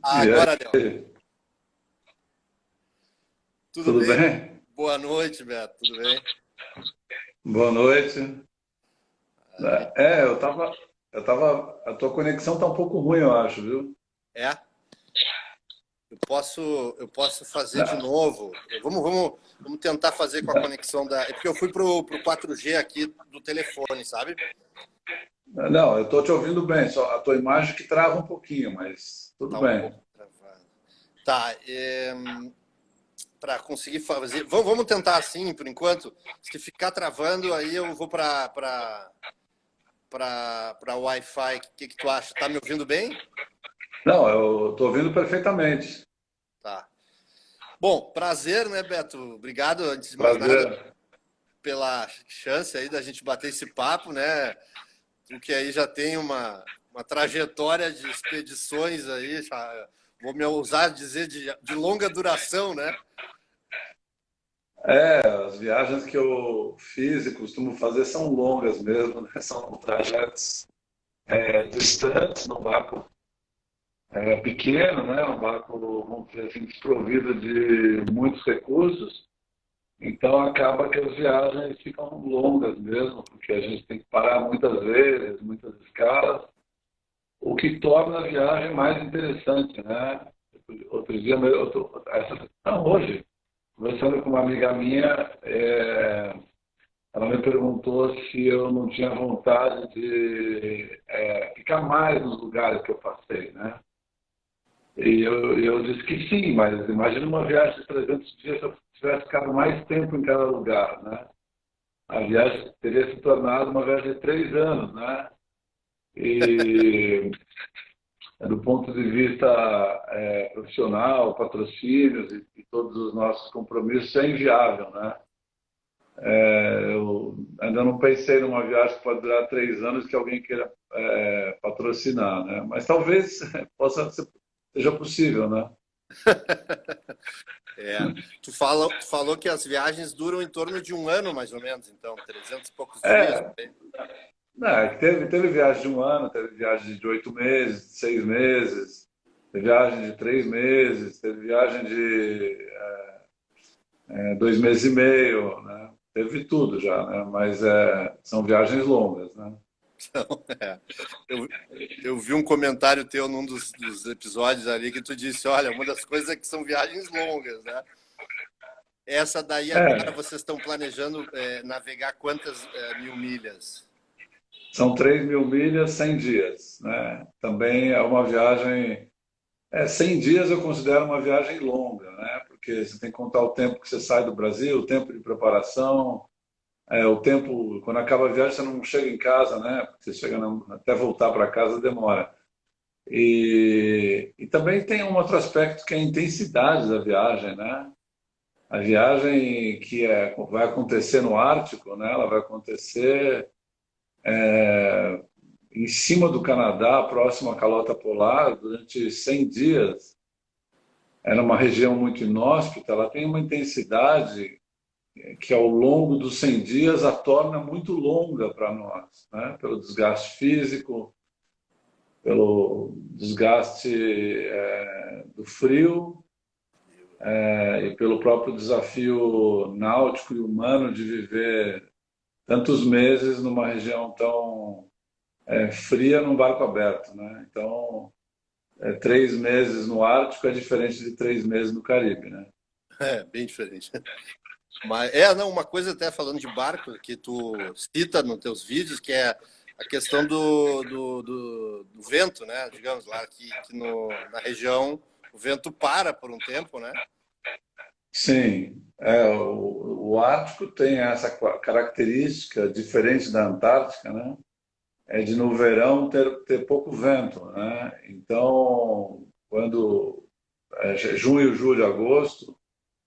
Ah, E agora deu. aí, Tudo tudo bem? bem? Boa noite, Beto. Tudo bem? Boa noite. A gente... A tua conexão tá um pouco ruim, eu acho, viu? É, eu posso fazer de novo. Vamos tentar fazer com a conexão da. É porque eu fui pro 4G aqui do telefone, sabe? Não, eu tô te ouvindo bem, só a tua imagem que trava um pouquinho, mas tudo Tá um bem. pouco travado. Tá, para conseguir fazer. Vamos tentar assim por enquanto. Se ficar travando, aí eu vou para Wi-Fi. O que tu acha? Tá me ouvindo bem? Não, eu tô ouvindo perfeitamente. Tá. Bom, prazer, né, Beto? Obrigado, antes de mais nada, Prazer. pela chance aí da gente bater esse papo, né? Tu que aí já tem uma trajetória de expedições aí, vou me ousar dizer de longa duração, né? As viagens que eu fiz e costumo fazer são longas mesmo, né? São trajetos distantes, num barco pequeno, né? Um barco, vamos dizer assim, desprovido de muitos recursos. Então acaba que as viagens ficam longas mesmo, porque a gente tem que parar muitas vezes, muitas escalas, o que torna a viagem mais interessante, né? Outro dia, não, hoje, conversando com uma amiga minha, ela me perguntou se eu não tinha vontade de ficar mais nos lugares que eu passei, né? E eu disse que sim, mas imagina uma viagem de 300 dias se eu tivesse ficado mais tempo em cada lugar, né? A viagem teria se tornado uma viagem de 3 anos, né? E do ponto de vista profissional, patrocínios e todos os nossos compromissos, é inviável, né? Eu ainda não pensei numa viagem que pode durar 3 anos que alguém queira patrocinar, né? Mas talvez seja possível, né? É, tu falou que as viagens duram em torno de um ano, mais ou menos, então, 300 e poucos dias. É, teve viagem de um ano, teve viagem de 8 meses, de 6 meses, teve viagem de 3 meses, teve viagem de 2 meses e meio, né? Teve tudo já, né? Mas são viagens longas, né? Então, eu, eu vi um comentário teu num dos episódios ali que tu disse, olha, uma das coisas é que são viagens longas, né? Essa daí agora É, vocês estão planejando navegar quantas mil milhas? são 3.000 milhas, 100 dias, né? Também é uma viagem. 100 dias eu considero uma viagem longa, né? Porque você tem que contar o tempo que você sai do Brasil, o tempo de preparação, o tempo. Quando acaba a viagem, você não chega em casa, né? Porque você chega até voltar para casa demora. E também tem um outro aspecto que é a intensidade da viagem, né? A viagem que vai acontecer no Ártico, né? Ela vai acontecer em cima do Canadá, próximo à calota polar, durante 100 dias. É numa região muito inóspita, ela tem uma intensidade que ao longo dos 100 dias a torna muito longa para nós, né? Pelo desgaste físico, pelo desgaste do frio, e pelo próprio desafio náutico e humano de viver tantos meses numa região tão fria num barco aberto, né? Então, 3 meses no Ártico é diferente de 3 meses no Caribe, né? É, bem diferente. Mas, não, uma coisa até falando de barco, que tu cita nos teus vídeos, que é a questão do vento, né? Digamos lá, que na região o vento para por um tempo, né? Sim, o Ártico tem essa característica diferente da Antártica, né? É de no verão ter pouco vento, né? Então, quando junho, julho, agosto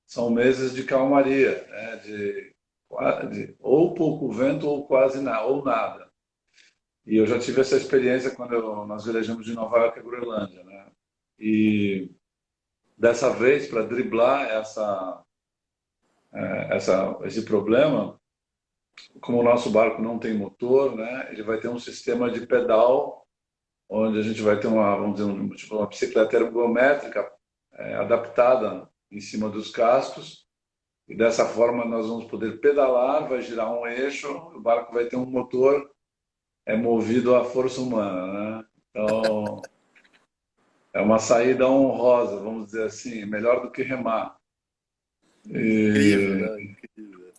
são meses de calmaria, né? De ou pouco vento ou quase nada, ou nada. E eu já tive essa experiência quando nós velejamos de Nova York a Groenlândia, né? E dessa vez, para driblar esse problema, como o nosso barco não tem motor, né, ele vai ter um sistema de pedal onde a gente vai ter vamos dizer, tipo uma bicicleta ergométrica adaptada em cima dos cascos, e dessa forma nós vamos poder pedalar, vai girar um eixo, o barco vai ter um motor movido à força humana, né? Então, é uma saída honrosa, vamos dizer assim, melhor do que remar. Incrível, E, né? Incrível.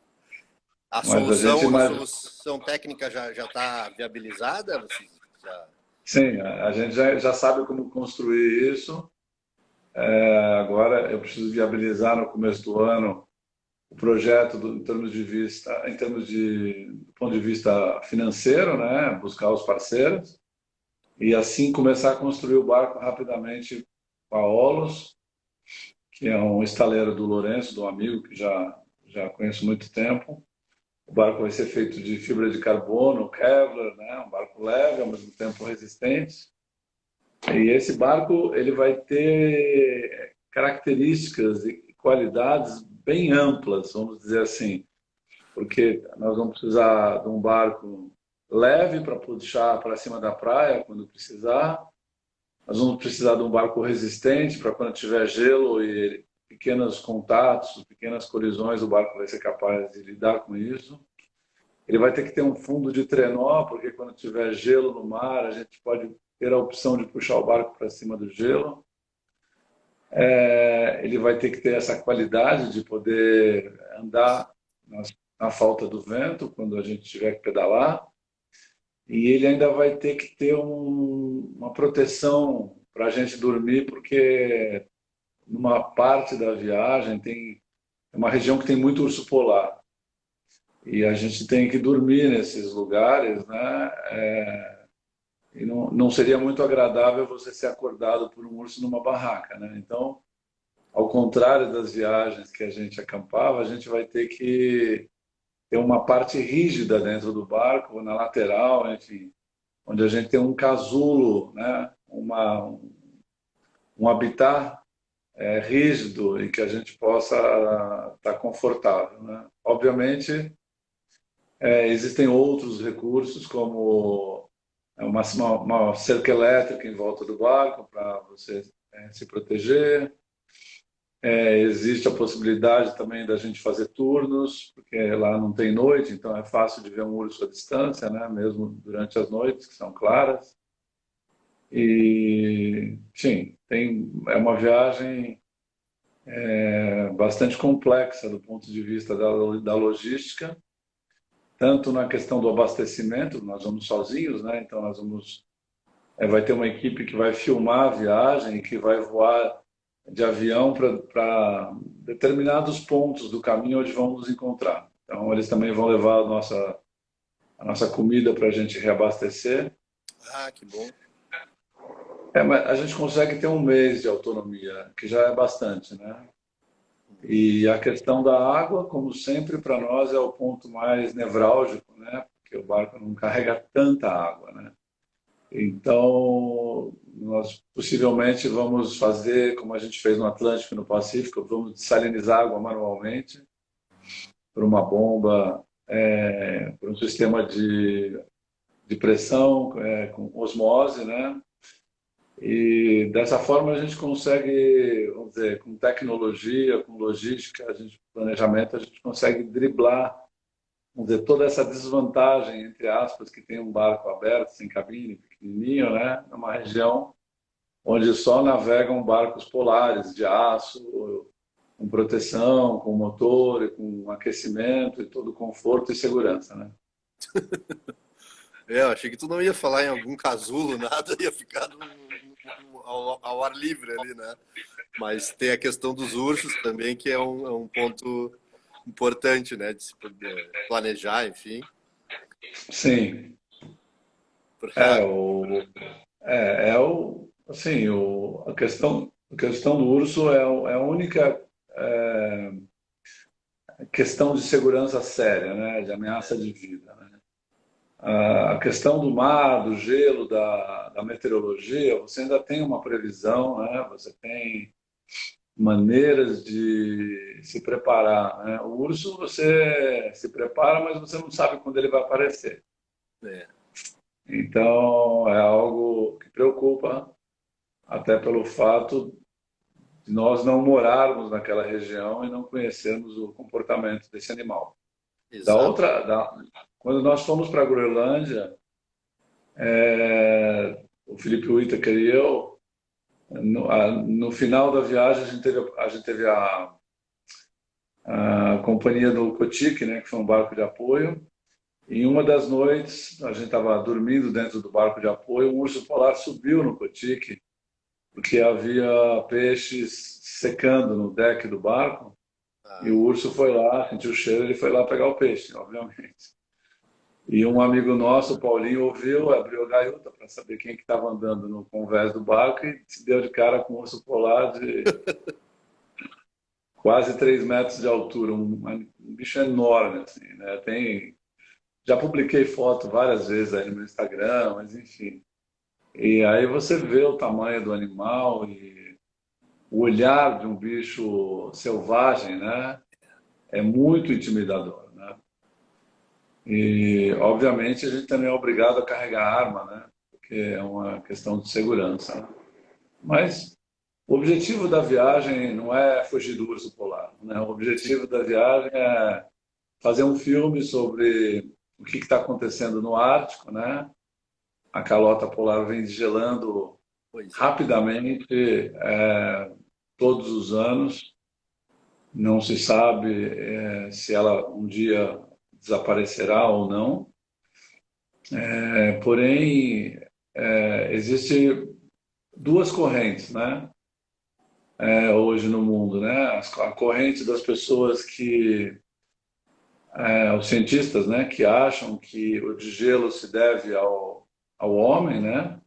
A mas a gente imagina, solução técnica já está viabilizada? Vocês já... sim, a gente já sabe como construir isso. Agora eu preciso viabilizar no começo do ano o projeto em termos do ponto de vista financeiro, né? Buscar os parceiros e assim começar a construir o barco rapidamente com a Olos, que é um estaleiro do Lourenço, do amigo que já conheço há muito tempo. O barco vai ser feito de fibra de carbono, Kevlar, né? Um barco leve, ao mesmo tempo resistente. E esse barco ele vai ter características e qualidades bem amplas, vamos dizer assim, porque nós vamos precisar de um barco leve para puxar para cima da praia quando precisar. Nós vamos precisar de um barco resistente para quando tiver gelo e pequenos contatos, pequenas colisões, o barco vai ser capaz de lidar com isso. Ele vai ter que ter um fundo de trenó, porque quando tiver gelo no mar, a gente pode ter a opção de puxar o barco para cima do gelo. Ele vai ter que ter essa qualidade de poder andar na falta do vento, quando a gente tiver que pedalar. E ele ainda vai ter que ter uma proteção para a gente dormir, porque numa parte da viagem tem uma região que tem muito urso polar. E a gente tem que dormir nesses lugares, né? E não seria muito agradável você ser acordado por um urso numa barraca, né? Então, ao contrário das viagens que a gente acampava, a gente vai ter que ter uma parte rígida dentro do barco, na lateral, enfim, onde a gente tem um casulo, né? Um habitat rígido e que a gente possa estar confortável, né? Obviamente, existem outros recursos, como uma cerca elétrica em volta do barco para você se proteger. Existe a possibilidade também da gente fazer turnos, porque lá não tem noite, então é fácil de ver um urso à distância, né? Mesmo durante as noites, que são claras. E, sim, é uma viagem bastante complexa do ponto de vista da logística, tanto na questão do abastecimento, nós vamos sozinhos, né? Então vai ter uma equipe que vai filmar a viagem, que vai voar de avião para determinados pontos do caminho onde vamos nos encontrar. Então eles também vão levar a nossa comida para a gente reabastecer. Ah, que bom. Mas a gente consegue ter um mês de autonomia, que já é bastante, né? E a questão da água, como sempre, para nós é o ponto mais nevrálgico, né? Porque o barco não carrega tanta água, né? Então, nós possivelmente vamos fazer, como a gente fez no Atlântico e no Pacífico, vamos desalinizar água manualmente por uma bomba, por um sistema de pressão com osmose, né? E dessa forma a gente consegue, vamos dizer, com tecnologia, com logística, planejamento, a gente consegue driblar, vamos dizer, toda essa desvantagem, entre aspas, que tem um barco aberto, sem cabine, pequenininho, né? Numa região onde só navegam barcos polares de aço, com proteção, com motor, com aquecimento e todo conforto e segurança, né? Eu achei que tu não ia falar em algum casulo, nada, ia ficar ao ar livre ali, né? Mas tem a questão dos ursos também, que é um ponto importante, né? De se poder planejar, enfim. Sim. Assim, a questão do urso é a única questão de segurança séria, né? De ameaça de vida, né? A questão do mar, do gelo, da meteorologia, você ainda tem uma previsão, né? Você tem maneiras de se preparar, né? O urso você se prepara, mas você não sabe quando ele vai aparecer. É. Então, é algo que preocupa, até pelo fato de nós não morarmos naquela região e não conhecermos o comportamento desse animal. Exato. Quando nós fomos para a Groenlândia, o Felipe Whittaker e eu, no final da viagem, a gente teve a companhia do Kotik, né, que foi um barco de apoio. Em uma das noites, a gente estava dormindo dentro do barco de apoio, um urso polar subiu no Kotik, porque havia peixes secando no deck do barco, e Ah, o urso foi lá, sentiu o cheiro, ele foi lá pegar o peixe, obviamente. E um amigo nosso, o Paulinho, ouviu, abriu a gaiota para saber quem que estava andando no convés do barco e se deu de cara com um urso polar de quase 3 metros de altura, um bicho enorme, assim, né? Já publiquei foto várias vezes aí no meu Instagram, mas enfim. E aí você vê o tamanho do animal e o olhar de um bicho selvagem, né? É muito intimidador, né? E, obviamente, a gente também é obrigado a carregar arma, né? Porque é uma questão de segurança, né? Mas o objetivo da viagem não é fugir do urso polar, né? O sim, objetivo da viagem é fazer um filme sobre o que está acontecendo no Ártico, né? A calota polar vem gelando pois é. rapidamente todos os anos. Não se sabe se ela um dia desaparecerá ou não. Porém, existe duas correntes, né? Hoje no mundo, né? A corrente das pessoas os cientistas, né? Que acham que o degelo se deve ao homem, né?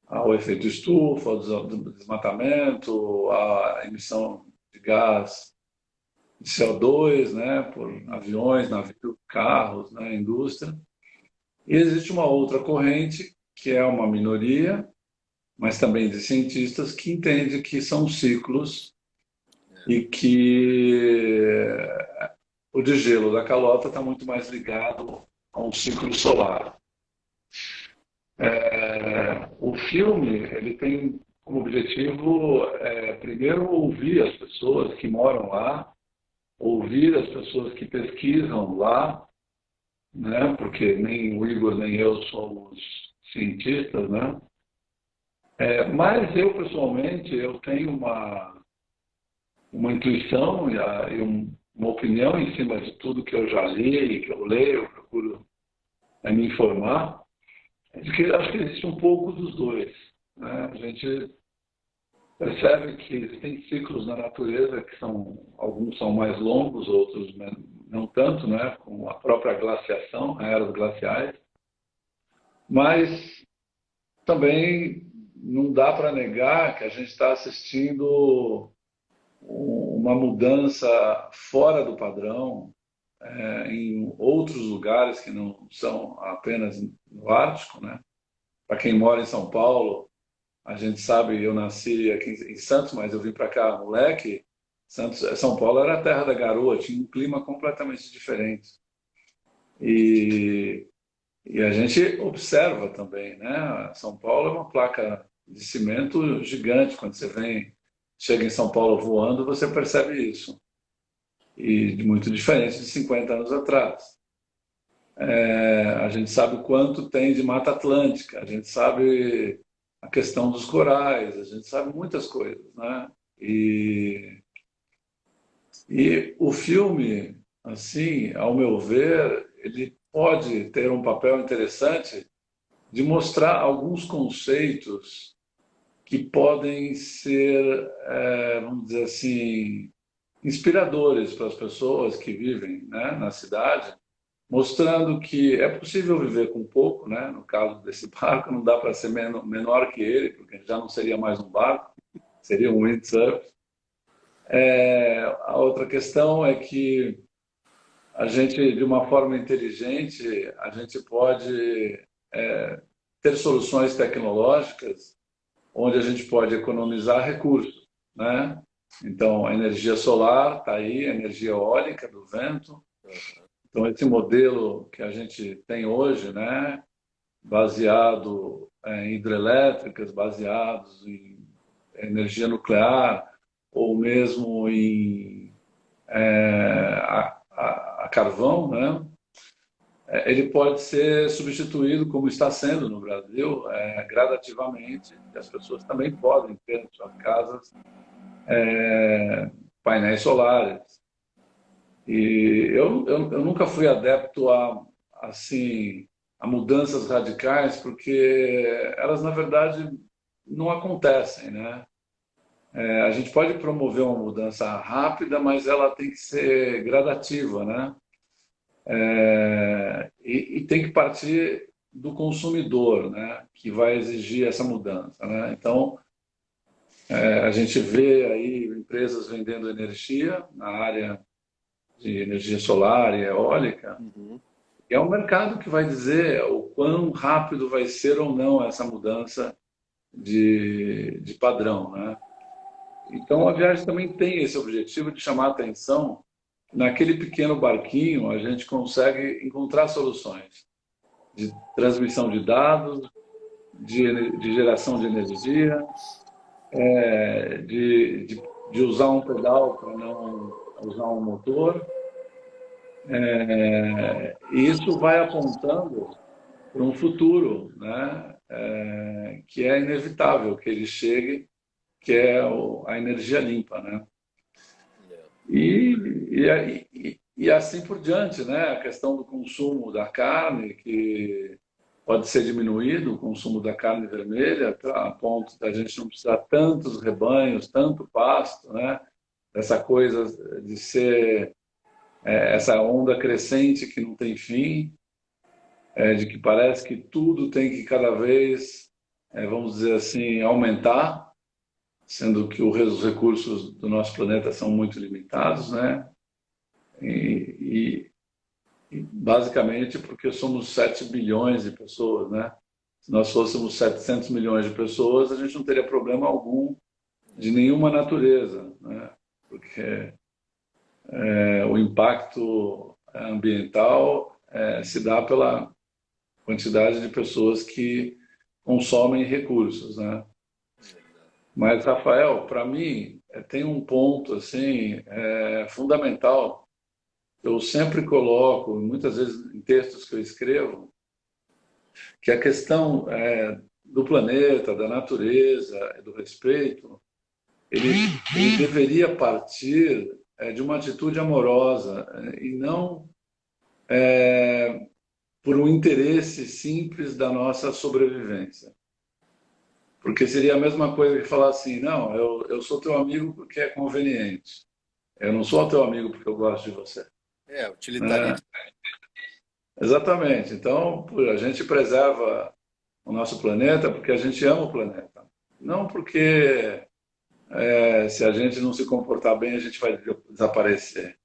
Ao efeito estufa, ao desmatamento, à emissão de gás de CO2, né? Por aviões, navios, carros, né? Indústria. E existe uma outra corrente que é uma minoria, mas também de cientistas que entende que são ciclos e que o degelo da calota está muito mais ligado a um ciclo solar. O filme ele tem como objetivo, primeiro, ouvir as pessoas que moram lá, ouvir as pessoas que pesquisam lá, né? Porque nem o Igor nem eu somos cientistas, né? Mas eu, pessoalmente, eu tenho uma intuição uma opinião em cima de tudo que eu já li, que eu leio, eu procuro me informar, de que acho que existe um pouco dos dois, né? A gente percebe que existem ciclos na natureza que alguns são mais longos, outros não tanto, né? Como a própria glaciação, eras glaciais, mas também não dá para negar que a gente está assistindo uma mudança fora do padrão em outros lugares que não são apenas no Ártico, né? Para quem mora em São Paulo, a gente sabe, eu nasci aqui em Santos, mas eu vim para cá moleque. São Paulo era a terra da garoa, tinha um clima completamente diferente. E, e a gente observa também, né? São Paulo é uma placa de cimento gigante. Quando chega em São Paulo voando, você percebe isso. E muito diferente de 50 anos atrás. A gente sabe o quanto tem de Mata Atlântica, a gente sabe a questão dos corais, a gente sabe muitas coisas, né? E o filme, assim, ao meu ver, ele pode ter um papel interessante de mostrar alguns conceitos que podem ser, vamos dizer assim, inspiradores para as pessoas que vivem, né, na cidade, mostrando que é possível viver com pouco, né? No caso desse barco, não dá para ser menor que ele, porque já não seria mais um barco, seria um windsurf. A outra questão é que a gente, de uma forma inteligente, a gente pode ter soluções tecnológicas onde a gente pode economizar recursos, né? Então, a energia solar está aí, a energia eólica do vento. Então, esse modelo que a gente tem hoje, né, baseado em hidrelétricas, baseados em energia nuclear, ou mesmo em a carvão, né? Ele pode ser substituído, como está sendo no Brasil, gradativamente. E as pessoas também podem ter em suas casas painéis solares. E eu nunca fui adepto assim, a mudanças radicais, porque elas, na verdade, não acontecem, né? A gente pode promover uma mudança rápida, mas ela tem que ser gradativa, né? E tem que partir do consumidor, né? Que vai exigir essa mudança, né? Então, a gente vê aí empresas vendendo energia na área de energia solar e eólica. Uhum. E é o mercado que vai dizer o quão rápido vai ser ou não essa mudança de padrão, né? Então, a viagem também tem esse objetivo de chamar a atenção. Naquele pequeno barquinho, a gente consegue encontrar soluções de transmissão de dados, de geração de energia, de usar um pedal para não usar um motor. E isso vai apontando para um futuro, né? Que é inevitável que ele chegue, que é a energia limpa, né? E assim por diante, né? A questão do consumo da carne, que pode ser diminuído, o consumo da carne vermelha, a ponto da gente não precisar tantos rebanhos, tanto pasto, né? Essa coisa de ser essa onda crescente que não tem fim, de que parece que tudo tem que cada vez, vamos dizer assim, aumentar, sendo que os recursos do nosso planeta são muito limitados, né? E basicamente porque somos 7 bilhões de pessoas, né? Se nós fôssemos 700 milhões de pessoas, a gente não teria problema algum de nenhuma natureza, né? Porque o impacto ambiental se dá pela quantidade de pessoas que consomem recursos, né? Mas, Rafael, para mim, tem um ponto assim fundamental. Eu sempre coloco, muitas vezes em textos que eu escrevo, que a questão do planeta, da natureza, do respeito, ele deveria partir de uma atitude amorosa e não por um interesse simples da nossa sobrevivência. Porque seria a mesma coisa que falar assim, não, eu sou teu amigo porque é conveniente. Eu não sou teu amigo porque eu gosto de você. Utilitarismo. Exatamente. Então, a gente preserva o nosso planeta porque a gente ama o planeta. Não porque se a gente não se comportar bem, a gente vai desaparecer.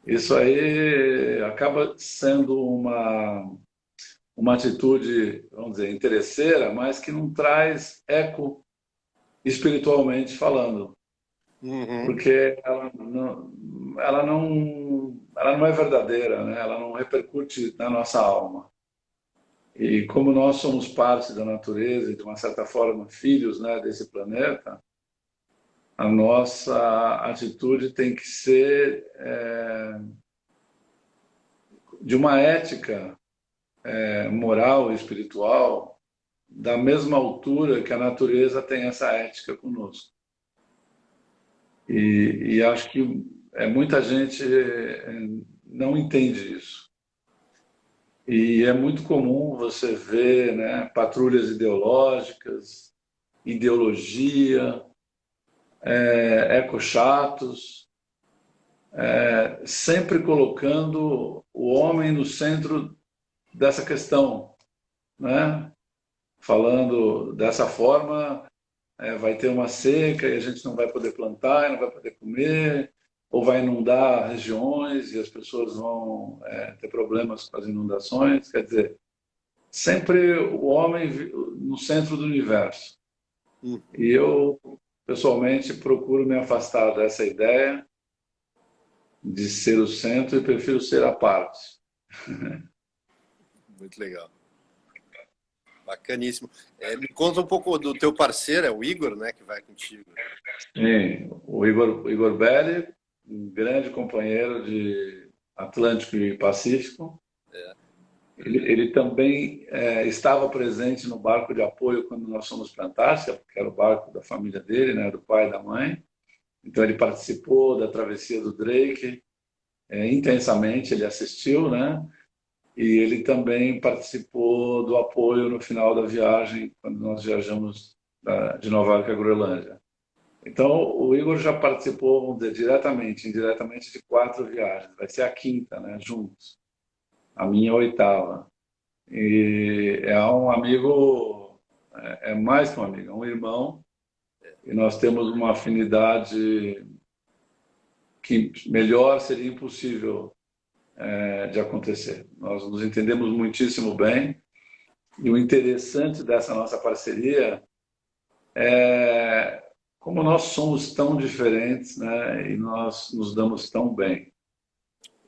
Isso aí acaba sendo uma atitude, vamos dizer, interesseira, mas que não traz eco espiritualmente falando. Uhum. Porque ela não é verdadeira, né? Ela não repercute na nossa alma. E como nós somos parte da natureza e, de uma certa forma, filhos, né, desse planeta, a nossa atitude tem que ser de uma ética moral e espiritual da mesma altura que a natureza tem essa ética conosco. E acho que muita gente não entende isso. E é muito comum você ver, né, patrulhas ideológicas, ideologia, ecochatos, sempre colocando o homem no centro dessa questão, né? Falando dessa forma, vai ter uma seca e a gente não vai poder plantar, e não vai poder comer, ou vai inundar regiões e as pessoas vão ter problemas com as inundações. Quer dizer, sempre o homem no centro do universo. E eu, pessoalmente, procuro me afastar dessa ideia de ser o centro e prefiro ser a parte. Muito legal. Bacaníssimo. Me conta um pouco do teu parceiro, é o Igor, né, que vai contigo. Sim, o Igor Belli, um grande companheiro de Atlântico e Pacífico. Ele também estava presente no barco de apoio quando nós fomos para a Antártica, que era o barco da família dele, né, do pai e da mãe. Então ele participou da travessia do Drake intensamente, ele assistiu, né? E ele também participou do apoio no final da viagem, quando nós viajamos de Nova York à Groenlândia. Então, o Igor já participou, vamos dizer, diretamente, indiretamente, de 4 viagens. Vai ser a quinta, né, juntos. A minha oitava. E é um amigo, é mais que um amigo, é um irmão. E nós temos uma afinidade que melhor seria impossível de acontecer. Nós nos entendemos muitíssimo bem. E o interessante dessa nossa parceria é como nós somos tão diferentes, né? E nós nos damos tão bem.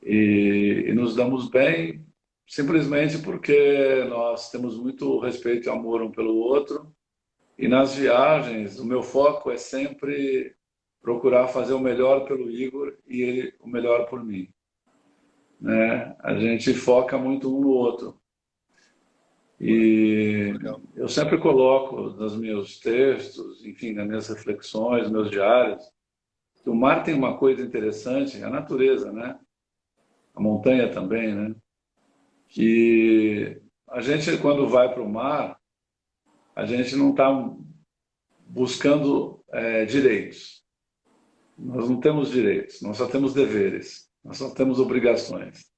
E nos damos bem simplesmente porque nós temos muito respeito e amor um pelo outro. E nas viagens, o meu foco é sempre procurar fazer o melhor pelo Igor e ele o melhor por mim, né? A gente foca muito um no outro. E eu sempre coloco nos meus textos, enfim, nas minhas reflexões, meus diários, que o mar tem uma coisa interessante, a natureza, né? A montanha também, né? Que a gente, quando vai para o mar, a gente não está buscando direitos. Nós não temos direitos, nós só temos deveres, nós só temos obrigações.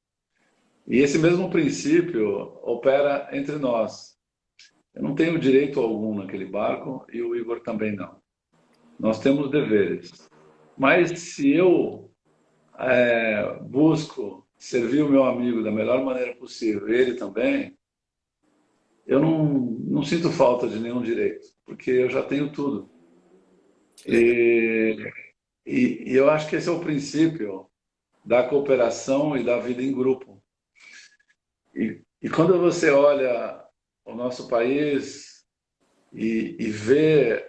E esse mesmo princípio opera entre nós. Eu não tenho direito algum naquele barco e o Igor também não. Nós temos deveres. Mas se eu busco servir o meu amigo da melhor maneira possível, ele também, eu não sinto falta de nenhum direito, porque eu já tenho tudo. E eu acho que esse é o princípio da cooperação e da vida em grupo. E quando você olha o nosso país e vê,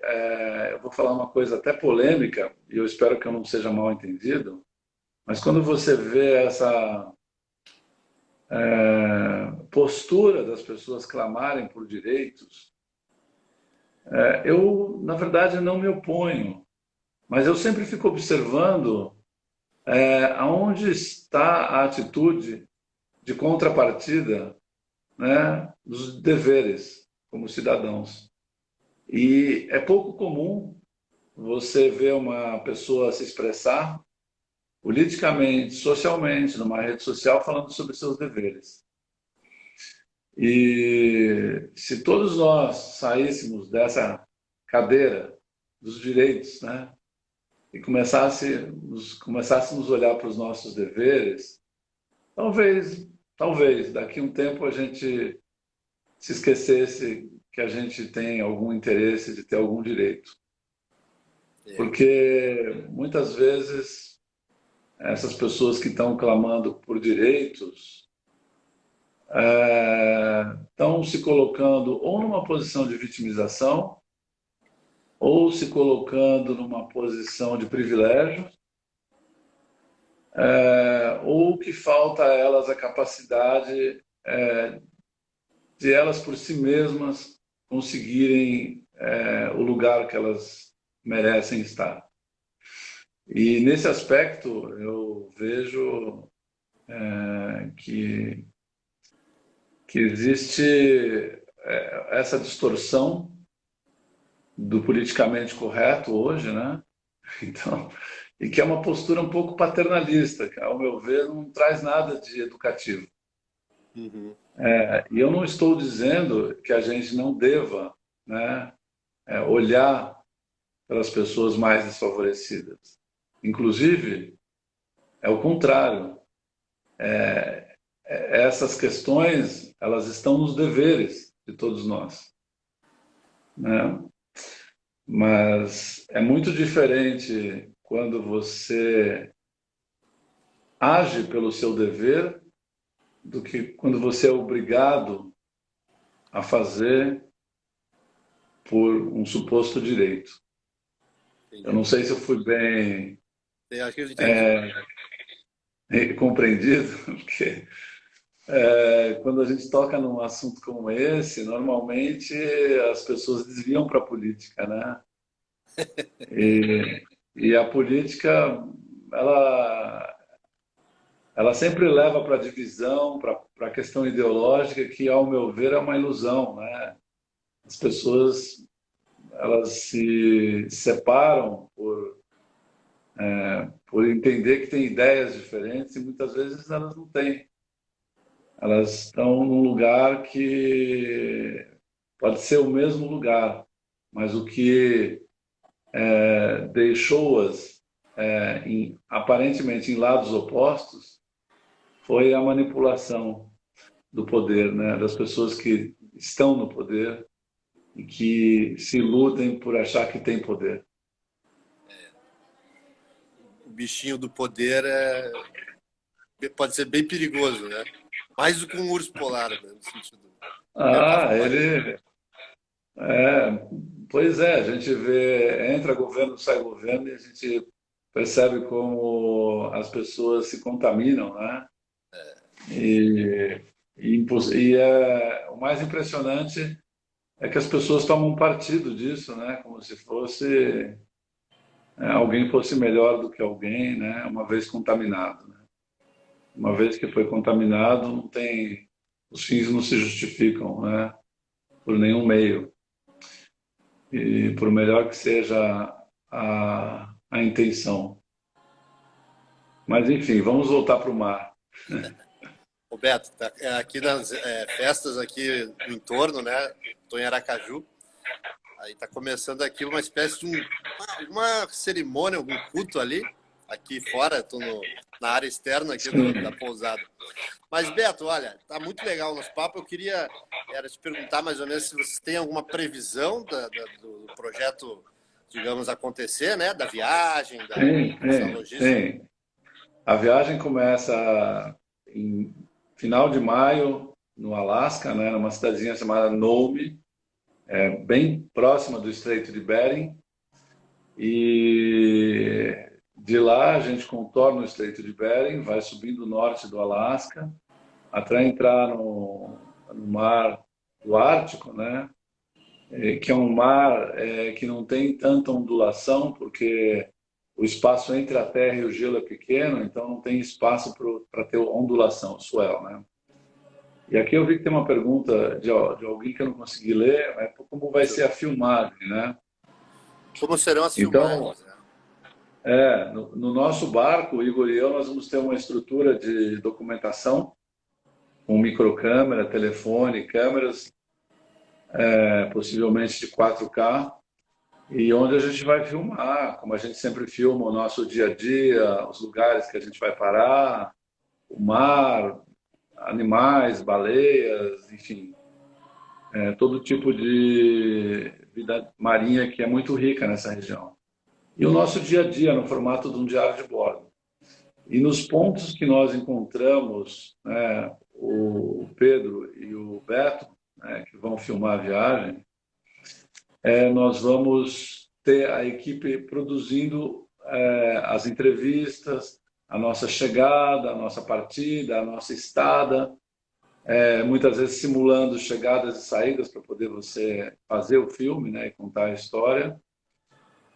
eu vou falar uma coisa até polêmica, e eu espero que eu não seja mal entendido, mas quando você vê essa postura das pessoas clamarem por direitos, eu, na verdade, não me oponho, mas eu sempre fico observando aonde está a atitude de contrapartida, né, dos deveres como cidadãos. E é pouco comum você ver uma pessoa se expressar politicamente, socialmente, numa rede social, falando sobre seus deveres. E se todos nós saíssemos dessa cadeira dos direitos, né, e começássemos a olhar para os nossos deveres, talvez, daqui a um tempo a gente se esquecesse que a gente tem algum interesse de ter algum direito. Porque muitas vezes essas pessoas que estão clamando por direitos estão se colocando ou numa posição de vitimização ou se colocando numa posição de privilégio, ou que falta a elas a capacidade de elas por si mesmas conseguirem o lugar que elas merecem estar. E nesse aspecto eu vejo que existe essa distorção do politicamente correto hoje, né? Então, e que é uma postura um pouco paternalista, que, ao meu ver, não traz nada de educativo. Uhum. E eu não estou dizendo que a gente não deva, né, olhar para as pessoas mais desfavorecidas. Inclusive, é o contrário. Essas questões, elas estão nos deveres de todos nós, né? Mas é muito diferente quando você age pelo seu dever do que quando você é obrigado a fazer por um suposto direito. Entendi. Eu não sei se eu fui bem Acho que eu entendi. compreendido, porque quando a gente toca num assunto como esse, normalmente as pessoas desviam para a política, né? E a política, ela, ela sempre leva para a divisão, para a questão ideológica, que, ao meu ver, é uma ilusão, né? As pessoas, elas se separam por entender que têm ideias diferentes e muitas vezes elas não têm. Elas estão num lugar que pode ser o mesmo lugar, mas o que deixou-as aparentemente em lados opostos foi a manipulação do poder, né? Das pessoas que estão no poder e que se iludem por achar que têm poder. O bichinho do poder pode ser bem perigoso, né? Mais do que um urso polar, né? No sentido. Ah, ele. É, pois é, a gente vê, entra governo, sai governo e a gente percebe como as pessoas se contaminam, né? E, o mais impressionante é que as pessoas tomam partido disso, né? Como se fosse alguém fosse melhor do que alguém, né? Uma vez contaminado, né? Uma vez que foi contaminado, não tem, os fins não se justificam, né? Por nenhum meio. E por melhor que seja a intenção. Mas enfim, vamos voltar para o mar. Roberto, tá, aqui nas festas aqui no entorno, né? Estou em Aracaju. Aí está começando aqui uma espécie de uma cerimônia, algum culto ali. Aqui fora, estou na área externa aqui da pousada. Mas, Beto, olha, tá muito legal o nosso papo. Eu queria te perguntar mais ou menos se vocês têm alguma previsão do projeto, digamos, acontecer, né? Da viagem, dessa logística. Tem. A viagem começa em final de maio, no Alasca, né, numa cidadezinha chamada Nome, bem próxima do Estreito de Bering. E de lá a gente contorna o Estreito de Bering, vai subindo o norte do Alasca, até entrar no mar do Ártico, né? Que é um mar que não tem tanta ondulação, porque o espaço entre a terra e o gelo é pequeno, então não tem espaço para ter ondulação, swell, né? E aqui eu vi que tem uma pergunta de alguém que eu não consegui ler, como vai ser a filmagem, né? Como serão as Então, filmagens? Né? no nosso barco, o Igor e eu, nós vamos ter uma estrutura de documentação, com microcâmera, telefone, câmeras, possivelmente de 4K, e onde a gente vai filmar, como a gente sempre filma, o nosso dia a dia, os lugares que a gente vai parar, o mar, animais, baleias, enfim, todo tipo de vida marinha que é muito rica nessa região. E o nosso dia a dia no formato de um diário de bordo. E nos pontos que nós encontramos, né, o Pedro e o Beto, né, que vão filmar a viagem, nós vamos ter a equipe produzindo as entrevistas, a nossa chegada, a nossa partida, a nossa estada, muitas vezes simulando chegadas e saídas para poder você fazer o filme, né, e contar a história.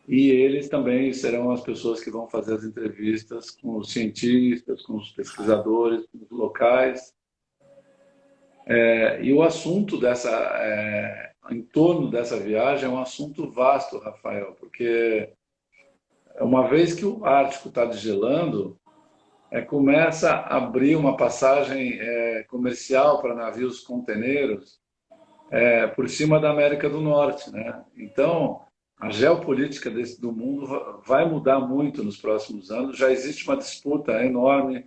E eles também serão as pessoas que vão fazer as entrevistas com os cientistas, com os pesquisadores, com os locais. E o assunto em torno dessa viagem é um assunto vasto, Rafael, porque uma vez que o Ártico está desgelando, começa a abrir uma passagem comercial para navios conteneiros por cima da América do Norte, né? Então, a geopolítica do mundo vai mudar muito nos próximos anos. Já existe uma disputa enorme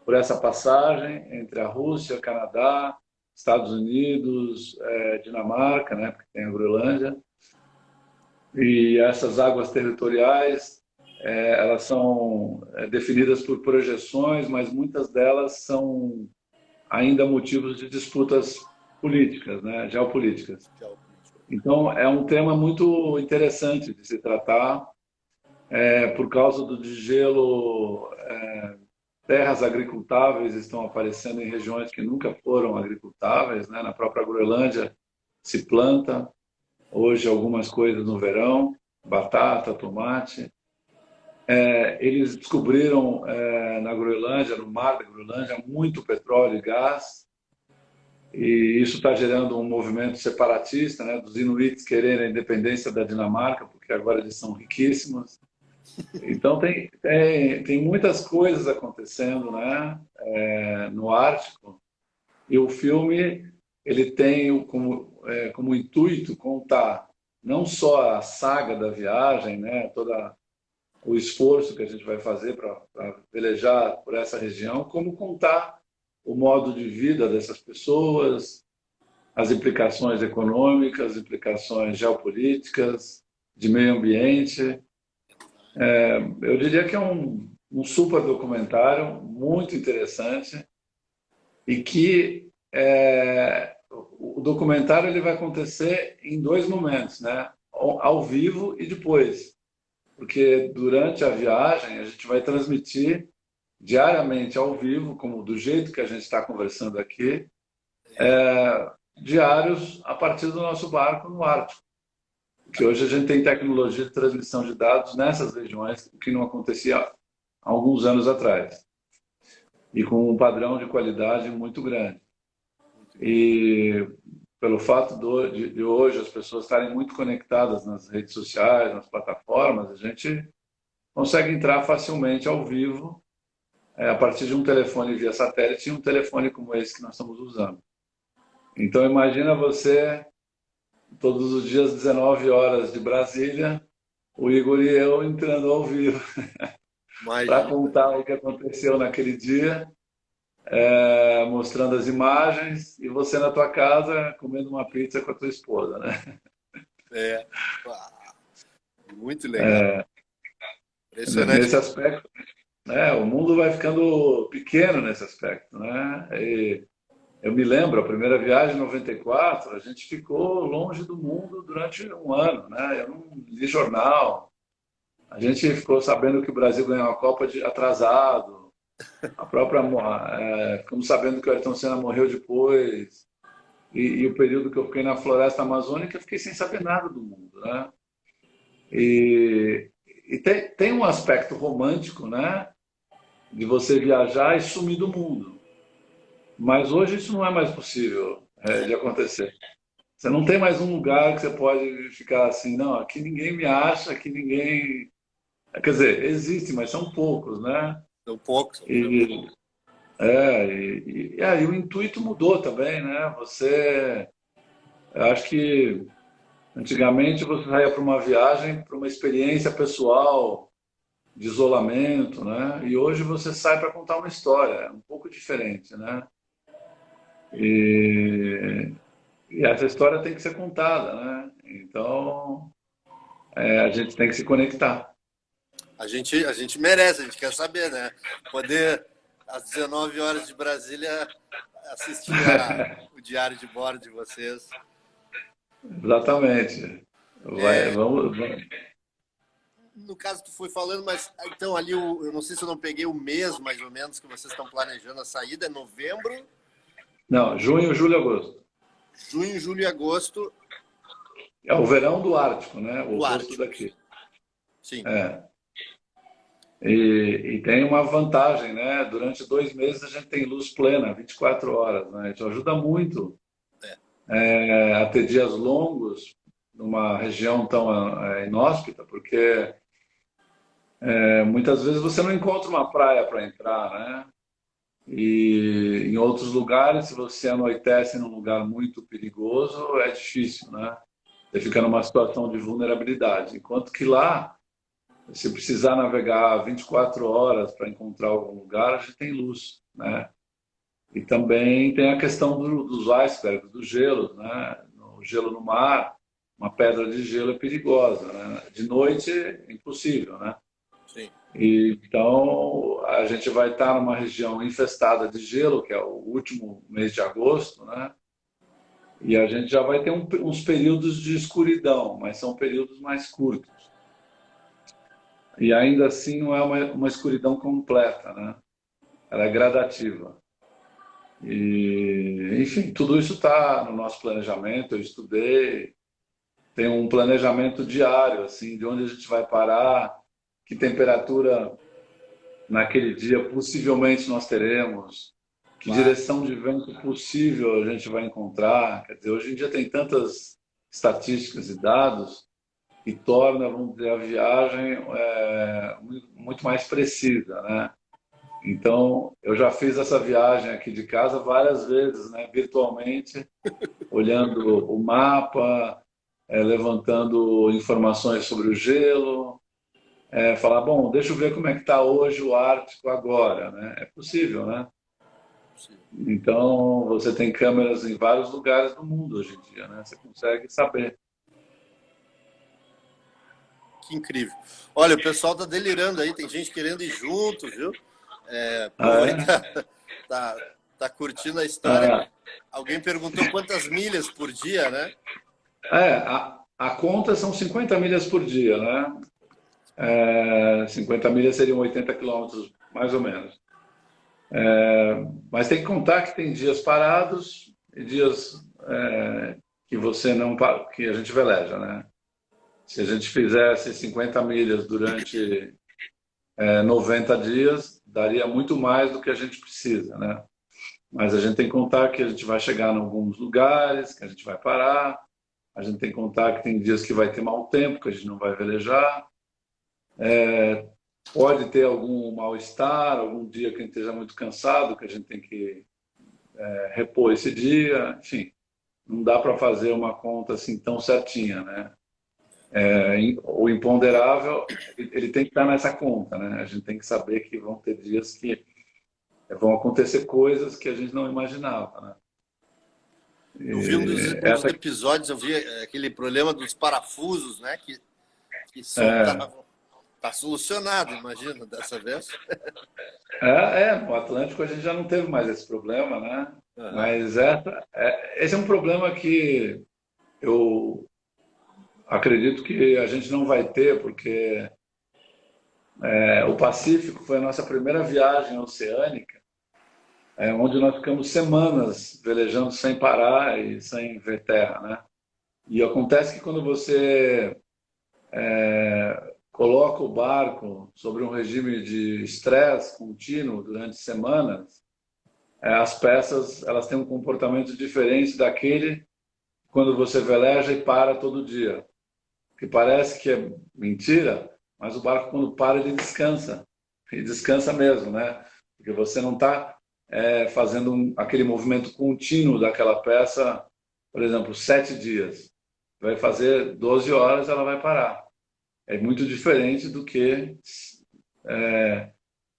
por essa passagem entre a Rússia, Canadá, Estados Unidos, Dinamarca, né, porque tem a Groenlândia. E essas águas territoriais, elas são definidas por projeções, mas muitas delas são ainda motivos de disputas políticas, né, geopolíticas. Então, é um tema muito interessante de se tratar, por causa do desgelo. Terras agricultáveis estão aparecendo em regiões que nunca foram agricultáveis, né? Na própria Groenlândia se planta hoje algumas coisas no verão, batata, tomate. Eles descobriram na Groenlândia, no mar da Groenlândia, muito petróleo e gás, e isso está gerando um movimento separatista, né? Dos inuits quererem a independência da Dinamarca, porque agora eles são riquíssimos. Então tem muitas coisas acontecendo, né, no Ártico, e o filme ele tem como intuito contar não só a saga da viagem, né, todo o esforço que a gente vai fazer para velejar por essa região, como contar o modo de vida dessas pessoas, as implicações econômicas, as implicações geopolíticas, de meio ambiente. Eu diria que é um super documentário muito interessante e que o documentário ele vai acontecer em dois momentos, né? Ao vivo e depois, porque durante a viagem a gente vai transmitir diariamente ao vivo, como do jeito que a gente está conversando aqui, diários a partir do nosso barco no Ártico. Que hoje a gente tem tecnologia de transmissão de dados nessas regiões, o que não acontecia há alguns anos atrás, e com um padrão de qualidade muito grande. E pelo fato de hoje as pessoas estarem muito conectadas nas redes sociais, nas plataformas, a gente consegue entrar facilmente ao vivo a partir de um telefone via satélite e um telefone como esse que nós estamos usando. Então imagina você, todos os dias, 19 horas de Brasília, o Igor e eu entrando ao vivo para contar o que aconteceu naquele dia, mostrando as imagens, e você na tua casa comendo uma pizza com a tua esposa, né? Muito legal. Nesse aspecto, o mundo vai ficando pequeno nesse aspecto, né? E eu me lembro, a primeira viagem em 94, a gente ficou longe do mundo durante um ano, né? Eu não li jornal. A gente ficou sabendo que o Brasil ganhou a Copa atrasado. Ficamos sabendo que o Ayrton Senna morreu depois. E o período que eu fiquei na floresta amazônica, eu fiquei sem saber nada do mundo, né? E tem um aspecto romântico, né? De você viajar e sumir do mundo. Mas hoje isso não é mais possível de acontecer. Você não tem mais um lugar que você pode ficar assim, não, aqui ninguém me acha, aqui ninguém... Quer dizer, existe, mas são poucos, né? São poucos. E aí o intuito mudou também, né? Eu acho que antigamente você saía para uma viagem, para uma experiência pessoal, de isolamento, né? E hoje você sai para contar uma história, é um pouco diferente, né? E essa história tem que ser contada, né? Então, a gente tem que se conectar. A gente merece, a gente quer saber, né? Poder, às 19 horas de Brasília, assistir o diário de bordo de vocês. Exatamente. Vamos. No caso, tu foi falando, mas então ali, eu não sei se eu não peguei o mês, mais ou menos, que vocês estão planejando a saída, é novembro? Não, junho, julho, agosto. Junho, julho e agosto. É o verão do Ártico, né? O Do oposto Ártico. daqui. Sim. E tem uma vantagem, né? Durante 2 meses a gente tem luz plena, 24 horas, né? Isso ajuda muito a ter dias longos numa região tão inóspita, porque muitas vezes você não encontra uma praia para entrar, né? E em outros lugares, se você anoitece num lugar muito perigoso, é difícil, né? Você fica numa situação de vulnerabilidade. Enquanto que lá, se precisar navegar 24 horas para encontrar algum lugar, a gente tem luz, né? E também tem a questão dos icebergs, do gelo, né? O gelo no mar, uma pedra de gelo é perigosa, né? De noite, impossível, né? Sim. Então, a gente vai estar numa região infestada de gelo, que é o último mês de agosto, né? E a gente já vai ter uns períodos de escuridão, mas são períodos mais curtos. E ainda assim não é uma escuridão completa, né? Ela é gradativa. E, enfim, tudo isso está no nosso planejamento. Eu estudei, tem um planejamento diário, assim, de onde a gente vai parar, que temperatura naquele dia possivelmente nós teremos, que Bah, direção de vento possível a gente vai encontrar. Quer dizer, hoje em dia tem tantas estatísticas e dados que torna, vamos dizer, a viagem muito mais precisa, né? Então, eu já fiz essa viagem aqui de casa várias vezes, né, virtualmente, olhando o mapa, levantando informações sobre o gelo, falar, bom, deixa eu ver como é que está hoje o Ártico agora, né? É possível, né? sim. Então, você tem câmeras em vários lugares do mundo hoje em dia, né? Você consegue saber. Que incrível. Olha, o pessoal tá delirando aí, tem gente querendo ir junto, viu? O povo aí Ah, tá, tá curtindo a é? história. Alguém perguntou quantas milhas por dia, né? A conta são 50 milhas por dia, né? 50 milhas seriam 80 quilômetros, mais ou menos. Mas tem que contar que tem dias parados e dias que você não que a gente veleja, né? Se a gente fizesse 50 milhas durante 90 dias, daria muito mais do que a gente precisa, né? Mas a gente tem que contar que a gente vai chegar em alguns lugares, que a gente vai parar, a gente tem que contar que tem dias que vai ter mau tempo, que a gente não vai velejar, pode ter algum mal-estar, algum dia que a gente esteja muito cansado, que a gente tem que repor esse dia, enfim, não dá para fazer uma conta assim tão certinha, né? O imponderável, ele tem que estar nessa conta, né? A gente tem que saber que vão ter dias que vão acontecer coisas que a gente não imaginava, né? Eu vi um dos Essa episódios, eu vi aquele problema dos parafusos, né? Que é, soltavam. Tá solucionado, imagina, dessa vez. no Atlântico a gente já não teve mais esse problema, né? Aham. Mas esse é um problema que eu acredito que a gente não vai ter, porque o Pacífico foi a nossa primeira viagem oceânica, onde nós ficamos semanas velejando sem parar e sem ver terra, né? E acontece que quando você coloca o barco sobre um regime de estresse contínuo durante semanas, as peças elas têm um comportamento diferente daquele quando você veleja e para todo dia. Que parece que é mentira, mas o barco quando para ele descansa. E descansa mesmo, né? Porque você não está fazendo aquele movimento contínuo daquela peça, por exemplo, 7 dias. Vai fazer 12 horas, ela vai parar. É muito diferente do que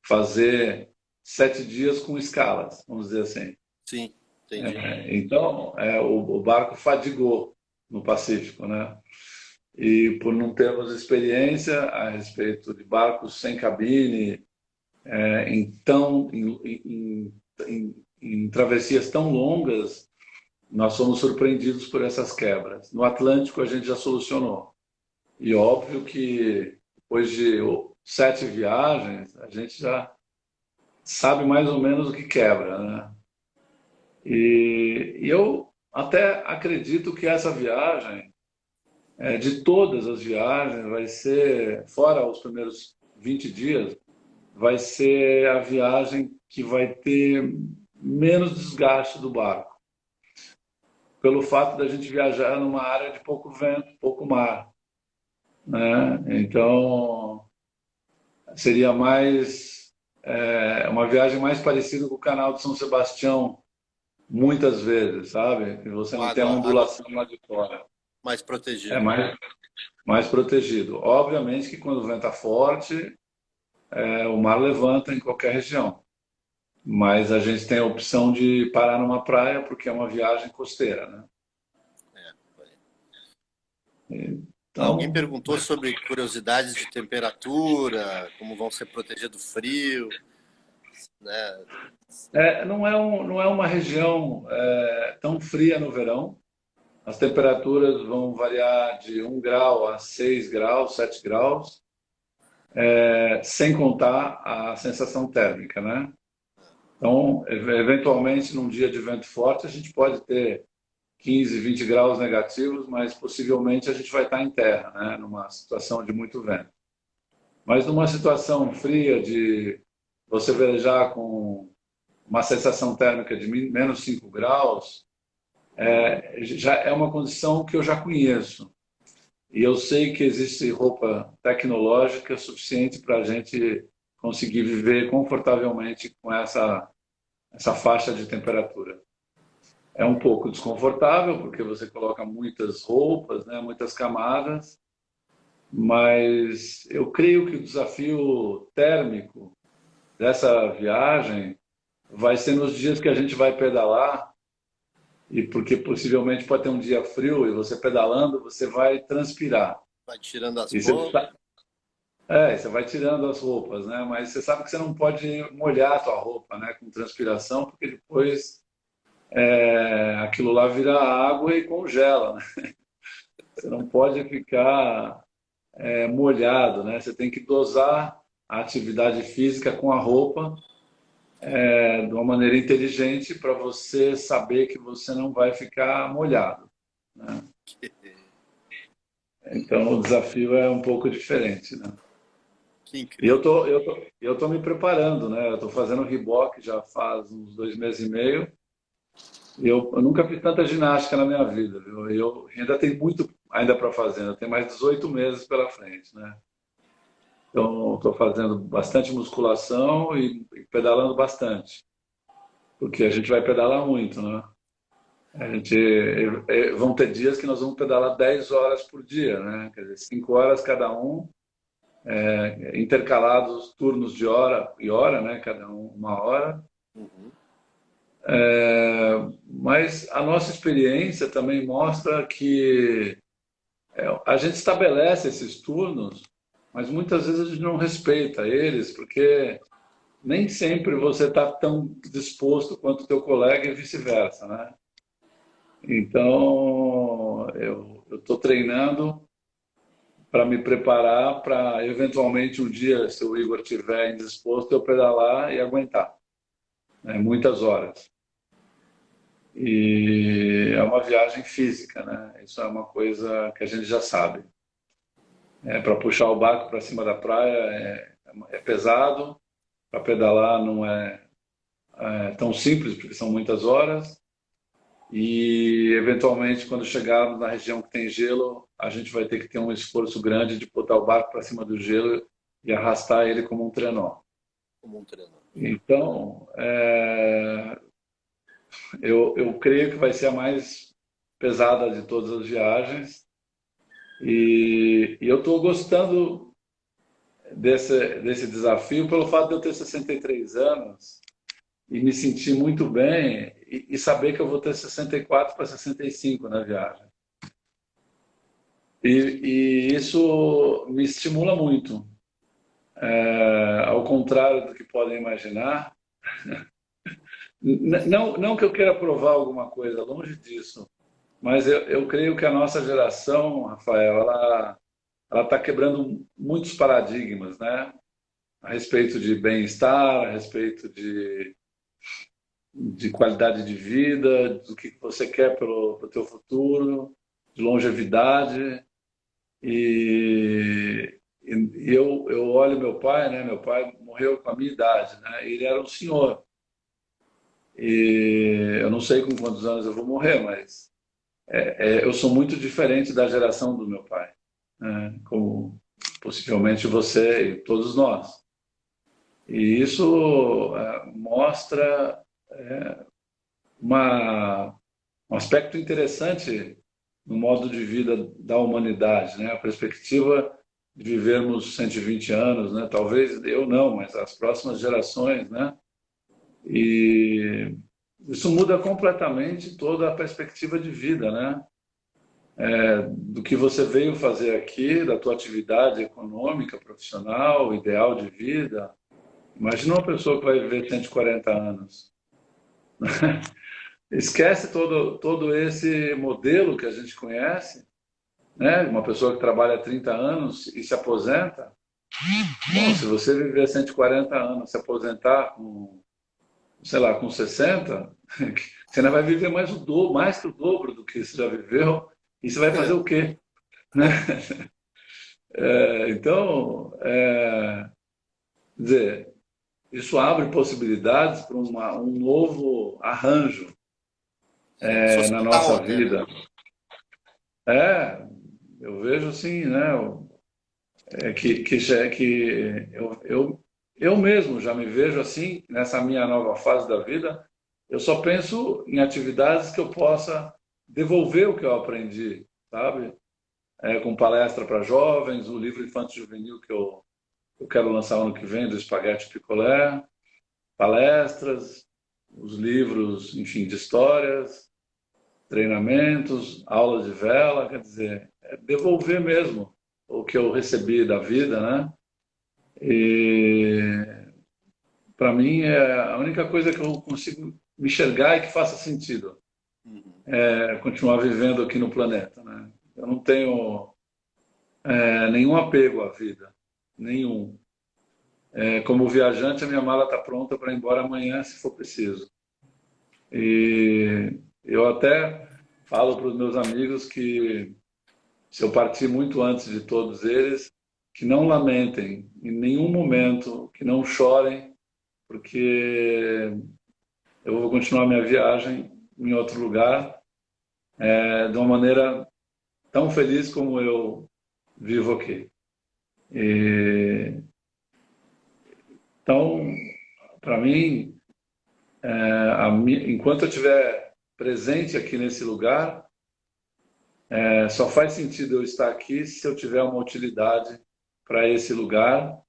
fazer 7 dias com escalas, vamos dizer assim. Sim, entendi. Então, o barco fadigou no Pacífico, né? E por não termos experiência a respeito de barcos sem cabine, então, em travessias tão longas, nós somos surpreendidos por essas quebras. No Atlântico, a gente já solucionou. E óbvio que depois de 7 viagens, a gente já sabe mais ou menos o que quebra, né? E eu até acredito que essa viagem, de todas as viagens, vai ser, fora os primeiros 20 dias, vai ser a viagem que vai ter menos desgaste do barco, pelo fato da gente viajar numa área de pouco vento, pouco mar, né? Então, seria mais uma viagem mais parecida com o Canal de São Sebastião, muitas vezes, sabe? E você Com não tem a água ondulação lá de fora. mais É protegida. mais protegido. Obviamente que quando o vento está forte, o mar levanta em qualquer região. Mas a gente tem a opção de parar numa praia porque é uma viagem costeira, né? É. Alguém Então, perguntou sobre curiosidades de temperatura, como vão se proteger do frio, né? não é uma região tão fria no verão. as temperaturas vão variar de 1 grau a 6 graus, 7 graus, sem contar a sensação térmica, né? Então, eventualmente, num dia de vento forte, a gente pode ter 15, 20 graus negativos, mas possivelmente a gente vai estar em terra, né? Numa situação de muito vento. Mas numa situação fria de você velejar com uma sensação térmica de menos 5 graus, já é uma condição que eu já conheço. E eu sei que existe roupa tecnológica suficiente para a gente conseguir viver confortavelmente com essa faixa de temperatura. É um pouco desconfortável, porque você coloca muitas roupas, né, muitas camadas, mas eu creio que o desafio térmico dessa viagem vai ser nos dias que a gente vai pedalar, e porque possivelmente pode ter um dia frio e você pedalando, você vai transpirar. Vai tirando as E você, roupas. você vai tirando as roupas, né? Mas você sabe que você não pode molhar a tua roupa, né? Com transpiração, porque depois aquilo lá vira água e congela, né? Você não pode ficar molhado, né? Você tem que dosar a atividade física com a roupa de uma maneira inteligente para você saber que você não vai ficar molhado, né? Então o desafio é um pouco diferente, né? Que E incrível. eu tô me preparando, né? Eu estou fazendo reboque já faz uns 2 meses e meio. E eu nunca fiz tanta ginástica na minha vida, viu? Eu ainda tenho muito ainda para fazer. Eu tenho mais 18 meses pela frente, né? Então estou fazendo bastante musculação e pedalando bastante, porque a gente vai pedalar muito, né? Vão ter dias que nós vamos pedalar 10 horas por dia, né? Quer dizer, 5 horas cada um, intercalados turnos de hora e hora, né? Cada um 1 hora. Uhum. Mas a nossa experiência também mostra que a gente estabelece esses turnos, mas muitas vezes a gente não respeita eles, porque nem sempre você está tão disposto quanto o teu colega e vice-versa, né? Então, eu estou treinando para me preparar para, eventualmente, um dia, se o Igor estiver indisposto, eu pedalar e aguentar, né? Muitas horas. E é uma viagem física, né? Isso é uma coisa que a gente já sabe. Para puxar o barco para cima da praia é pesado, para pedalar não é tão simples, porque são muitas horas. E, eventualmente, quando chegarmos na região que tem gelo, a gente vai ter que ter um esforço grande de botar o barco para cima do gelo e arrastar ele como um trenó. Como um treino. Então, eu creio que vai ser a mais pesada de todas as viagens. E eu estou gostando desse desafio pelo fato de eu ter 63 anos e me sentir muito bem e saber que eu vou ter 64 para 65 na viagem. E isso me estimula muito. Ao contrário do que podem imaginar, não que eu queira provar alguma coisa, longe disso, mas eu creio que a nossa geração, Rafael, ela está quebrando muitos paradigmas, né? A respeito de bem-estar, a respeito de qualidade de vida, do que você quer para o teu futuro, de longevidade. E eu olho meu pai, né? Meu pai morreu com a minha idade, né? Ele era um senhor. E eu não sei com quantos anos eu vou morrer, mas eu sou muito diferente da geração do meu pai, né? Como possivelmente você e todos nós. E isso mostra uma, um aspecto interessante no modo de vida da humanidade, né? A perspectiva de vivermos 120 anos, né? Talvez eu não, mas as próximas gerações, né? E isso muda completamente toda a perspectiva de vida, né? Do que você veio fazer aqui, da tua atividade econômica, profissional, ideal de vida. Imagina uma pessoa que vai viver 140 anos. esquece todo esse modelo que a gente conhece, né? Uma pessoa que trabalha há 30 anos e se aposenta. Bom, se você viver 140 anos, se aposentar com, sei lá, com 60, você ainda vai viver mais que o dobro do que você já viveu, e você vai fazer o quê? Né? Então, quer dizer, isso abre possibilidades para um novo arranjo na Social nossa até, né? vida. É, eu vejo assim, né? Que eu mesmo já me vejo assim, nessa minha nova fase da vida, eu só penso em atividades que eu possa devolver o que eu aprendi, sabe? Com palestra para jovens, o livro infanto juvenil que eu quero lançar ano que vem, do Espaguete Picolé, palestras, os livros, enfim, de histórias, treinamentos, aulas de vela, quer dizer, é devolver mesmo o que eu recebi da vida, né? E para mim é a única coisa que eu consigo me enxergar e que faça sentido Uhum. é continuar vivendo aqui no planeta, né? Eu não tenho nenhum apego à vida, nenhum. Como viajante, a minha mala está pronta para ir embora amanhã, se for preciso. E eu até falo para os meus amigos que se eu partir muito antes de todos eles, que não lamentem em nenhum momento, que não chorem, porque eu vou continuar minha viagem em outro lugar, de uma maneira tão feliz como eu vivo aqui. E, então, para mim, enquanto eu estiver presente aqui nesse lugar, só faz sentido eu estar aqui se eu tiver uma utilidade para esse lugar,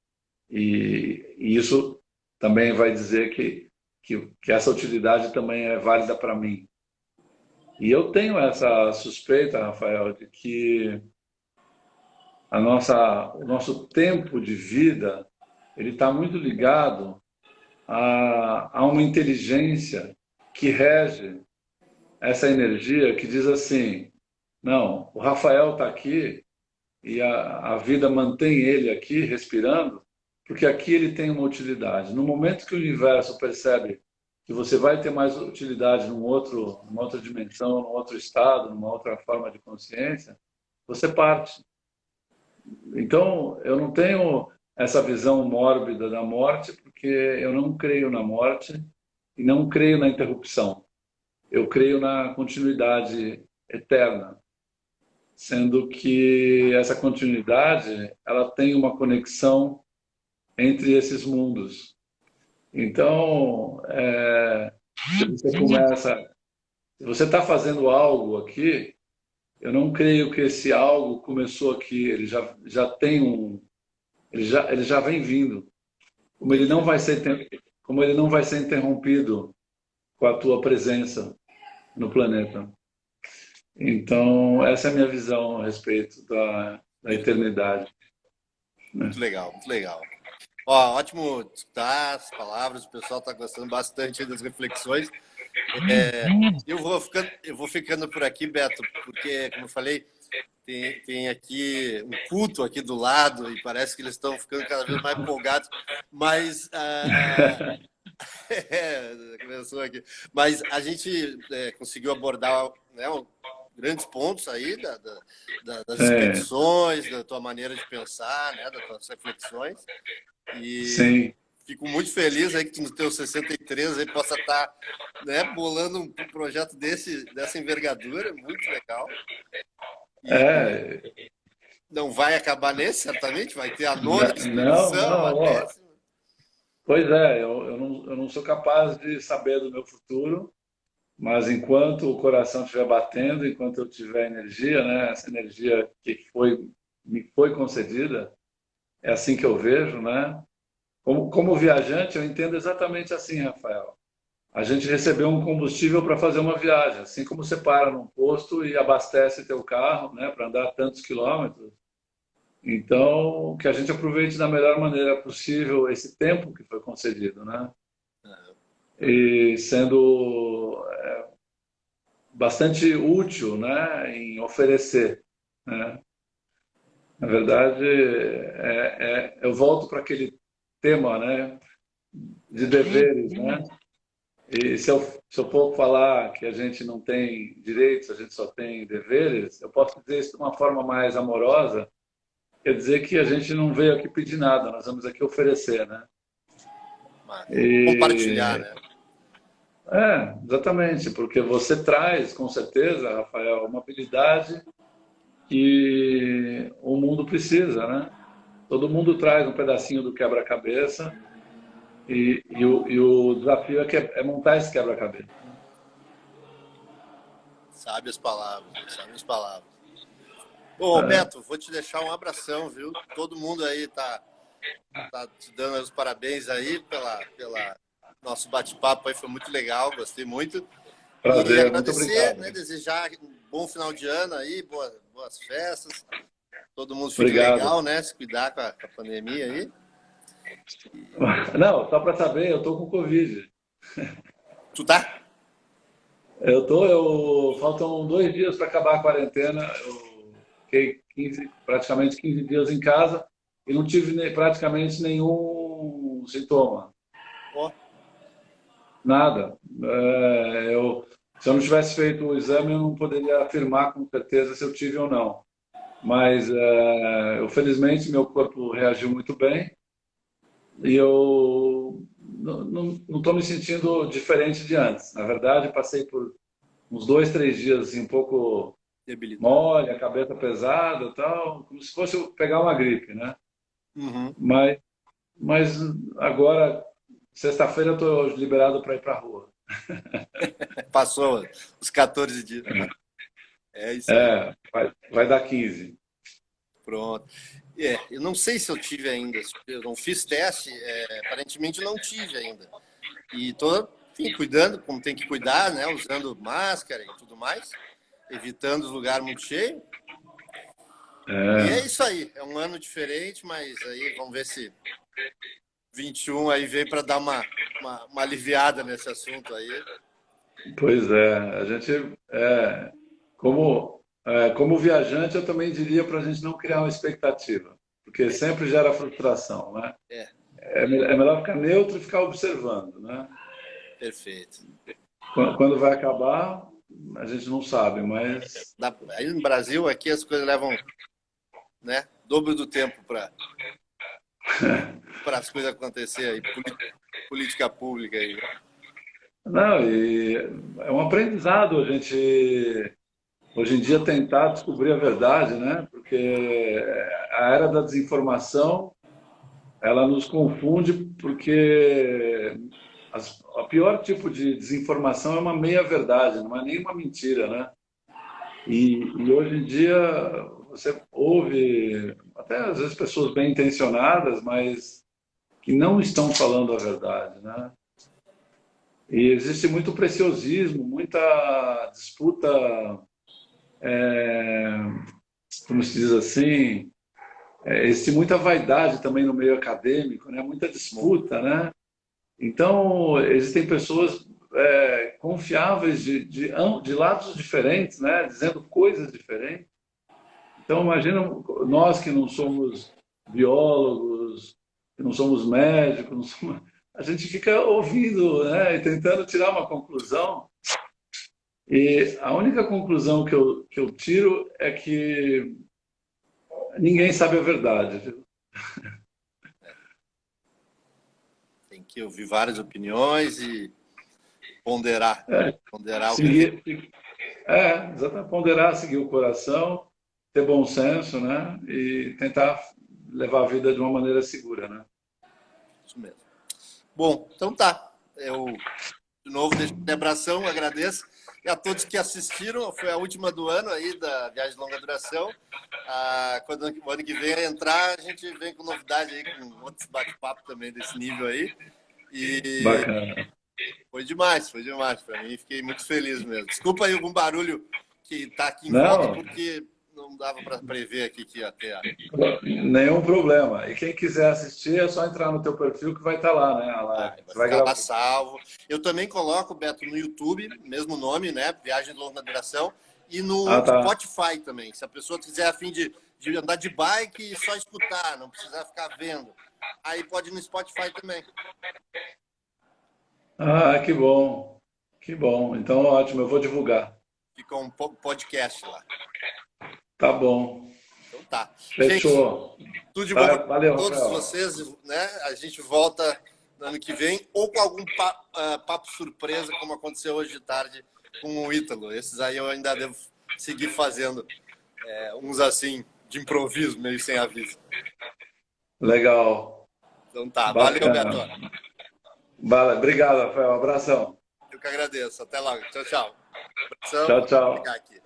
e isso também vai dizer que essa utilidade também é válida para mim. E eu tenho essa suspeita, Rafael, de que o nosso tempo de vida ele está muito ligado a uma inteligência que rege essa energia que diz assim, não, o Rafael está aqui e a vida mantém ele aqui respirando, porque aqui ele tem uma utilidade. No momento que o universo percebe que você vai ter mais utilidade numa outra dimensão, num outro estado, numa outra forma de consciência, você parte. Então, eu não tenho essa visão mórbida da morte, porque eu não creio na morte e não creio na interrupção. Eu creio na continuidade eterna, sendo que essa continuidade ela tem uma conexão entre esses mundos. Então, se você começa, se você está fazendo algo aqui, eu não creio que esse algo começou aqui. Ele já tem ele já vem vindo. Como ele não Entendi. vai ser, como ele não vai ser interrompido com a tua presença no planeta. Então, essa é a minha visão a respeito da eternidade, né? Muito legal, muito legal. Ó, ótimo escutar as palavras, o pessoal está gostando bastante das reflexões. Eu vou ficando por aqui, Beto, porque, como eu falei, tem aqui um culto aqui do lado e parece que eles estão ficando cada vez mais empolgados, mas começou aqui. Mas a gente conseguiu abordar, né, grandes pontos aí das É, expedições, da tua maneira de pensar, né, das tuas reflexões. E sim. fico muito feliz aí que tu, no teu 63 aí possa estar, né, bolando um projeto dessa envergadura, muito legal. E É, não vai acabar nesse, certamente, vai ter a nona não, expedição, a não, ó, décima. pois é, eu não sou capaz de saber do meu futuro, mas enquanto o coração estiver batendo, enquanto eu tiver energia, né, essa energia me foi concedida, é assim que eu vejo, né? Como viajante, eu entendo exatamente assim, Rafael. A gente recebeu um combustível para fazer uma viagem, assim como você para num posto e abastece teu carro, né, para andar tantos quilômetros. Então, que a gente aproveite da melhor maneira possível esse tempo que foi concedido, né? E sendo bastante útil, né, em oferecer, né? Na verdade, eu volto para aquele tema, né, de deveres, né? E se eu for falar que a gente não tem direitos, a gente só tem deveres, eu posso dizer isso de uma forma mais amorosa, quer dizer que a gente não veio aqui pedir nada, nós vamos aqui oferecer, né? Mas compartilhar, E né? exatamente, porque você traz, com certeza, Rafael, uma habilidade que o mundo precisa, né? Todo mundo traz um pedacinho do quebra-cabeça e o desafio é montar esse quebra-cabeça. Sabe as palavras, sabe as palavras. Bom, Roberto, vou te deixar um abração, viu? Todo mundo aí tá te dando os parabéns aí pela nosso bate-papo aí, foi muito legal, gostei muito. E Prazer, muito agradecer, obrigado. né? Desejar um bom final de ano aí, boas festas. Todo mundo fique Obrigado. legal, né? Se cuidar com a pandemia aí. Não, só para saber, eu tô com Covid. Tu tá? Faltam 2 dias para acabar a quarentena. Eu fiquei praticamente 15 dias em casa e não tive praticamente nenhum sintoma. Ó, Nada. Se eu não tivesse feito o exame, eu não poderia afirmar com certeza se eu tive ou não. Mas, felizmente, meu corpo reagiu muito bem e eu não estou me sentindo diferente de antes. Na verdade, passei por uns 2, 3 dias assim, um pouco debilidade. mole, a cabeça pesada, tal, como se fosse eu pegar uma gripe, né? Uhum. Mas, mas agora, sexta-feira, eu estou liberado para ir para a rua. Passou os 14 dias. É isso aí. Vai dar 15. Pronto. Eu não sei se eu tive ainda. Eu não fiz teste. Aparentemente eu não tive ainda. E tô, enfim, cuidando como tem que cuidar, né? Usando máscara e tudo mais. Evitando os lugares muito cheios. E é isso aí. É um ano diferente, mas aí vamos ver se 21 aí vem para dar uma aliviada nesse assunto aí. Pois é, a gente, como viajante, eu também diria para a gente não criar uma expectativa, porque sempre gera frustração, né? É, É melhor ficar neutro e ficar observando, né? perfeito. Quando vai acabar, a gente não sabe, mas Aí no Brasil, aqui as coisas levam, né, dobro do tempo para as coisas acontecerem aí, política pública aí. não, e é um aprendizado a gente hoje em dia tentar descobrir a verdade, né? Porque a era da desinformação, ela nos confunde porque a pior tipo de desinformação é uma meia-verdade, não é nem uma mentira, né? E hoje em dia você ouve até às vezes pessoas bem intencionadas, mas que não estão falando a verdade, né? E existe muito preciosismo, muita disputa, como se diz assim, existe muita vaidade também no meio acadêmico, né? Muita disputa, né? Então, existem pessoas confiáveis de lados diferentes, né? Dizendo coisas diferentes. Então, imagina nós que não somos biólogos, que não somos médicos, a gente fica ouvindo, né? E tentando tirar uma conclusão. E a única conclusão que eu tiro é que ninguém sabe a verdade. Viu? Tem que ouvir várias opiniões e ponderar o que Seguir, exatamente, ponderar, seguir o coração, ter bom senso, né? E tentar levar a vida de uma maneira segura, né? isso mesmo. Bom, então tá. Eu, de novo, deixo um abração, agradeço. E a todos que assistiram, foi a última do ano aí da Viagem de Longa Duração. Quando o ano que vem entrar, a gente vem com novidade aí, com outros bate-papo também desse nível aí. E Bacana. foi demais para mim. Fiquei muito feliz mesmo. Desculpa aí algum barulho que tá aqui em volta, Não, porque não dava para prever aqui que ia ter. Nenhum problema. E quem quiser assistir é só entrar no teu perfil que vai estar lá, né? A live. Vai Você vai ficar lá gravar. salvo. Eu também coloco, Beto, no YouTube, mesmo nome, né? Viagem de longa duração, e no Ah, tá. Spotify também. Se a pessoa quiser a fim de andar de bike e só escutar, não precisar ficar vendo, aí pode ir no Spotify também. Ah, que bom. Que bom. Então, ótimo. Eu vou divulgar. Fica um podcast lá. Tá bom. Então tá. Gente, Fechou. tudo de bom para Valeu, todos Rafael. vocês, né? A gente volta no ano que vem, ou com algum papo surpresa, como aconteceu hoje de tarde com o Ítalo. Esses aí eu ainda devo seguir fazendo uns assim, de improviso, meio sem aviso. Legal. Então tá, valeu, Bacana. Beto. Obrigado, Rafael. Abração. Eu que agradeço. Até logo. Tchau, tchau. Abração. Tchau, Vou tchau. ficar aqui.